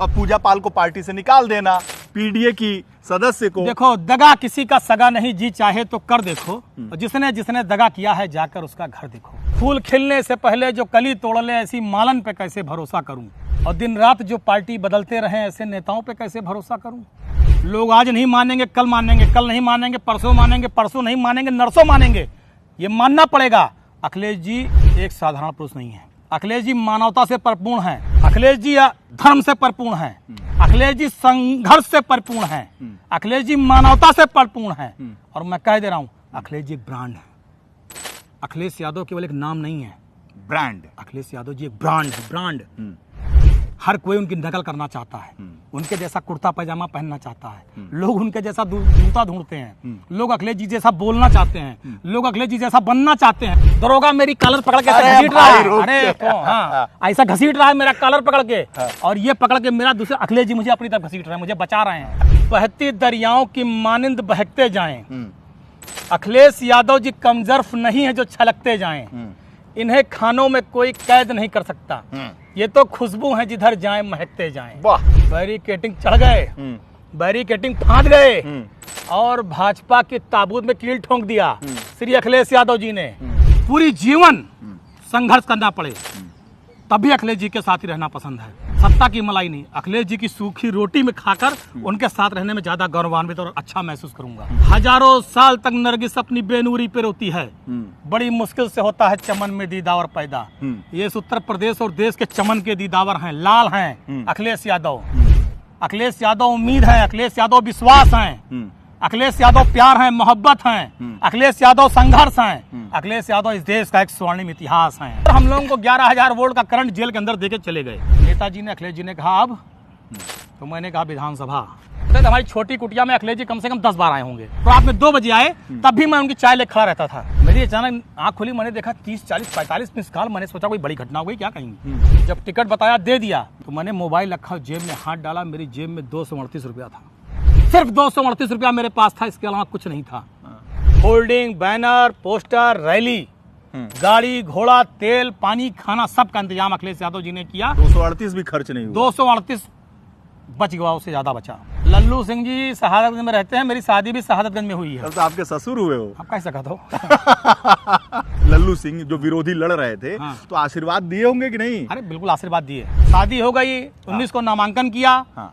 और पूजा पाल को पार्टी से निकाल देना, पीडीए की सदस्य को। देखो, दगा किसी का सगा नहीं, जी चाहे तो कर देखो, और जिसने जिसने दगा किया है जाकर उसका घर देखो। फूल खिलने से पहले जो कली तोड़ ले, ऐसी मालन पे कैसे भरोसा करूं, और दिन रात जो पार्टी बदलते रहे ऐसे नेताओं पे कैसे भरोसा करूं। लोग आज नहीं मानेंगे, कल मानेंगे, कल नहीं मानेंगे, परसों मानेंगे, परसों नहीं मानेंगे, नरसों मानेंगे। ये मानना पड़ेगा, अखिलेश जी एक साधारण पुरुष नहीं है। अखिलेश जी मानवता से परिपूर्ण हैं। अखिलेश जी धर्म से परिपूर्ण हैं। अखिलेश जी संघर्ष से परिपूर्ण हैं। अखिलेश जी मानवता से परिपूर्ण हैं। और मैं कह दे रहा हूं, अखिलेश जी एक ब्रांड है। अखिलेश यादव केवल एक नाम नहीं है, ब्रांड। अखिलेश यादव जी एक ब्रांड है, ब्रांड। हर कोई उनकी नकल करना चाहता है, उनके जैसा कुर्ता पैजामा पहनना चाहता है, लोग उनके जैसा जूता ढूंढते हैं, लोग अखिलेश जी जैसा बोलना चाहते हैं, लोग अखिलेश जी जैसा बनना चाहते हैं। दरोगा मेरी कॉलर पकड़ के ऐसा घसीट रहा है, अरे तो हाँ, ऐसा घसीट रहा है मेरा कॉलर पकड़ के, और ये पकड़ के मेरा दूसरा अखिलेश जी मुझे अपनी तरफ घसीट रहे हैं, मुझे बचा रहे हैं। बहती दरियाओं की मानिंद बहकते जाएं, अखिलेश यादव जी कमजर्फ नहीं है जो छलकते जाएं। इन्हें खानों में कोई कैद नहीं कर सकता, ये तो खुशबू है जिधर जाएं महकते जाएं। वाह, बैरिकेटिंग चढ़ गए, बैरिकेटिंग फांद गए, और भाजपा के ताबूत में कील ठोंक दिया श्री अखिलेश यादव जी ने। पूरी जीवन संघर्ष करना पड़े तभी अखिलेश जी के साथ ही रहना पसंद है, सत्ता की मलाई नहीं। अखिलेश जी की सूखी रोटी में खाकर उनके साथ रहने में ज्यादा गौरवान्वित और अच्छा महसूस करूंगा। हजारों साल तक नरगिस अपनी बेनूरी पे रोती है, बड़ी मुश्किल से होता है चमन में दीदावर पैदा। ये इस उत्तर प्रदेश और देश के चमन के दीदावर हैं, लाल हैं अखिलेश यादव। अखिलेश यादव उम्मीद है, अखिलेश यादव विश्वास हैं, अखिलेश यादव प्यार है, मोहब्बत हैं, अखिलेश यादव संघर्ष हैं, अखिलेश यादव इस देश का एक स्वर्णिम इतिहास है। हम लोगों को 11,000 वोल्ट का करंट जेल के अंदर देके चले गए। नेताजी ने, अखिलेश जी ने कहा अब, तो मैंने कहा विधानसभा। तो हमारी छोटी कुटिया में अखिलेश जी कम से कम 10 बार आए होंगे। तो रात में 2 बजे आए, तब भी मैं उनकी चाय ले खड़ा रहता था। मेरी अचानक आंख खुली, मैंने देखा 30, 40, 45 मिस कॉल। मैंने सोचा कोई बड़ी घटना हो गई क्या कहीं। जब टिकट बताया, दे दिया, तो मैंने मोबाइल रखा, जेब में हाथ डाला, मेरी जेब में 238 रुपया था। सिर्फ 238 रुपया मेरे पास था, इसके अलावा कुछ नहीं था। होल्डिंग, बैनर, पोस्टर, रैली, गाड़ी घोड़ा, तेल, पानी, खाना, सब का इंतजाम अखिलेश यादव जी ने किया। 238 भी खर्च नहीं हुआ। 238 बच गया, उससे ज्यादा बचा। लल्लू सिंह जी शहादतगंज में रहते हैं, मेरी शादी भी शहादतगंज में हुई है। तो आपके ससुर हुए हो? आप कैसे कहते हो? लल्लू सिंह जो विरोधी लड़ रहे थे, हाँ। तो आशीर्वाद दिए होंगे कि नहीं? अरे बिल्कुल आशीर्वाद दिए। शादी हो गई, 19 को नामांकन किया। हाँ।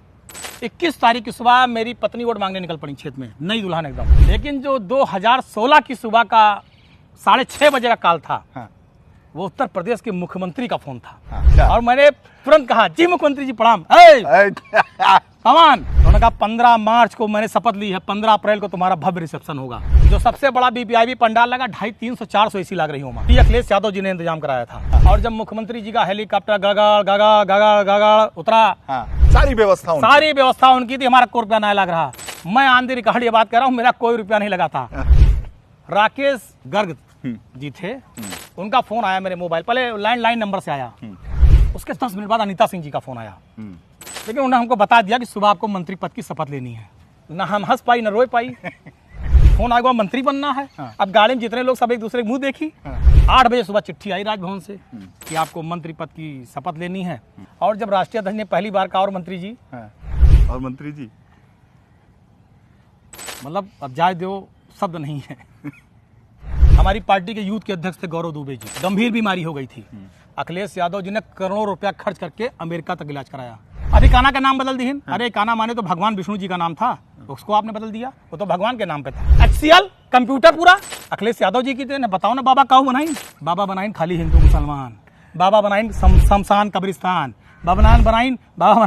21 तारीख की सुबह मेरी पत्नी वोट मांगने निकल पड़ी खेत में, नई दुल्हन एकदम। लेकिन जो 2016 की सुबह का 6:30 बजे का कॉल था, हाँ। वो उत्तर प्रदेश के मुख्यमंत्री का फोन था। हाँ। और मैंने तुरंत कहा, जी मुख्यमंत्री जी प्रणाम। कमान। उन्होंने कहा 15 मार्च को मैंने शपथ ली है, 15 अप्रैल को तुम्हारा भव्य रिसेप्शन होगा। जो सबसे बड़ा वीवीआईपी पंडाल लगा, 250, 300, 400 एसी लग रही हो। ये अखिलेश यादव जी ने इंतजाम कराया था। और जब मुख्यमंत्री जी का हेलीकॉप्टर गगड़ गगड़ गगड़ गगड़ उतरा, हाँ। सारी व्यवस्था उनकी थी, हमारा कोई रुपया नहीं लग रहा। मैं ऑन द रिकॉर्ड ये बात कर रहा हूँ, मेरा कोई रुपया नहीं लगा था। राकेश गर्ग जी थे, उनका फोन आया मेरे मोबाइल, पहले लैंडलाइन नंबर से आया। उसके 10 मिनट बाद अनीता सिंह जी का फोन आया, लेकिन उन्होंने हमको बता दिया कि सुबह आपको मंत्री पद की शपथ लेनी है। ना हम हंस पाई, ना रोए पाई। फोन आएगा, मंत्री बनना है। अब गाड़ी में जितने लोग सब एक दूसरे के मुंह देखी। 8 बजे सुबह चिट्ठी आई राजभवन से कि आपको मंत्री पद की शपथ लेनी है। और जब राष्ट्रीय अध्यक्ष ने पहली बार कहा, और मंत्री जी, और मंत्री जी, मतलब अब जाए दो शब्द नहीं है। हमारी पार्टी के यूथ के अध्यक्ष थे गौरव दुबे जी, गंभीर बीमारी हो गई थी। अखिलेश यादव जी ने करोड़ों रुपया खर्च करके अमेरिका तक इलाज कराया। अभी काना का नाम बदल दिए। अरे काना माने तो भगवान विष्णु जी का नाम था, उसको आपने बदल दिया, वो तो भगवान के नाम पे था। HCL कंप्यूटर पूरा अखिलेश यादव जी की थे। बताओ ना, बाबा काऊ बनाई? बाबा बनाइन खाली हिंदू मुसलमान, बाबा बनाइन शमशान कब्रिस्तान, बाबा बनाइन